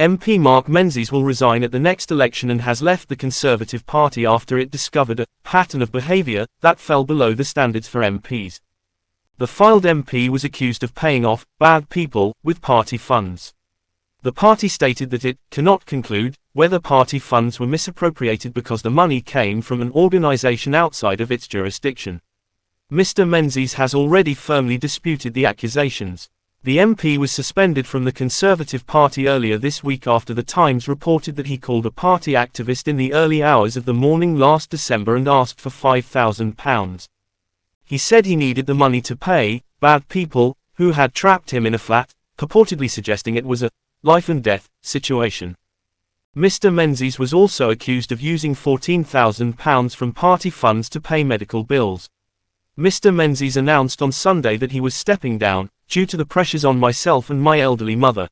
MP Mark Menzies will resign at the next election and has left the Conservative Party after it discovered a pattern of behaviour that fell below the standards for MPs. The filed MP was accused of paying off bad people with party funds. The party stated that it cannot conclude whether party funds were misappropriated because the money came from an organisation outside of its jurisdiction. Mr. Menzies has already firmly disputed the accusations. The MP was suspended from the Conservative Party earlier this week after the Times reported that he called a party activist in the early hours of the morning last December and asked for £5,000. He said he needed the money to pay bad people who had trapped him in a flat, purportedly suggesting it was a life and death situation. Mr. Menzies was also accused of using £14,000 from party funds to pay medical bills. Mr. Menzies announced on Sunday that he was stepping down, due to the pressures on myself and my elderly mother.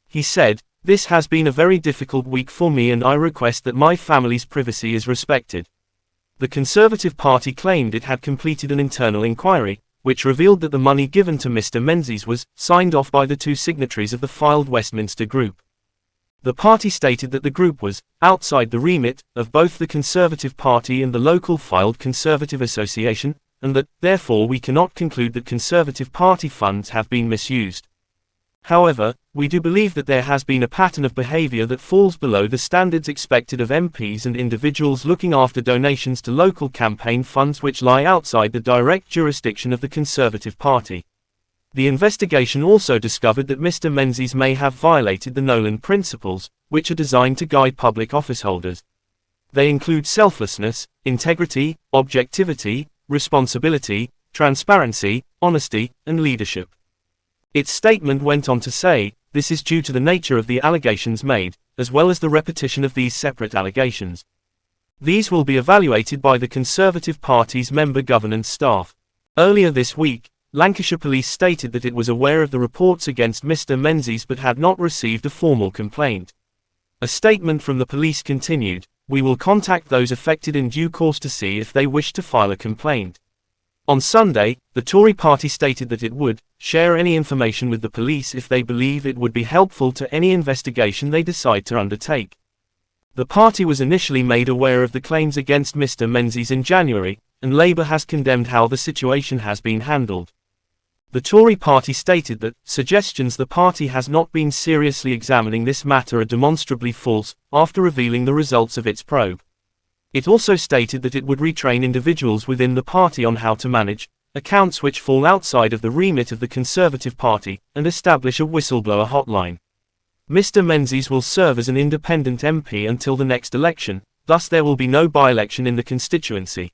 He said, "This has been a very difficult week for me and I request that my family's privacy is respected." The Conservative Party claimed it had completed an internal inquiry, which revealed that the money given to Mr. Menzies was signed off by the two signatories of the filed Westminster Group. The party stated that the group was outside the remit of both the Conservative Party and the local filed Conservative Association, and that, therefore, we cannot conclude that Conservative Party funds have been misused. However, we do believe that there has been a pattern of behaviour that falls below the standards expected of MPs and individuals looking after donations to local campaign funds which lie outside the direct jurisdiction of the Conservative Party. The investigation also discovered that Mr. Menzies may have violated the Nolan Principles, which are designed to guide public officeholders. They include selflessness, integrity, objectivity, responsibility, transparency, honesty, and leadership. Its statement went on to say, "This is due to the nature of the allegations made, as well as the repetition of these separate allegations. These will be evaluated by the Conservative Party's member governance staff." Earlier this week, Lancashire Police stated that it was aware of the reports against Mr. Menzies but had not received a formal complaint. A statement from the police continued, "We will contact those affected in due course to see if they wish to file a complaint." On Sunday, the Tory party stated that it would share any information with the police if they believe it would be helpful to any investigation they decide to undertake. The party was initially made aware of the claims against Mr. Menzies in January, and Labour has condemned how the situation has been handled. The Tory party stated that suggestions the party has not been seriously examining this matter are demonstrably false, after revealing the results of its probe. It also stated that it would retrain individuals within the party on how to manage accounts which fall outside of the remit of the Conservative Party, and establish a whistleblower hotline. Mr. Menzies will serve as an independent MP until the next election, thus there will be no by-election in the constituency.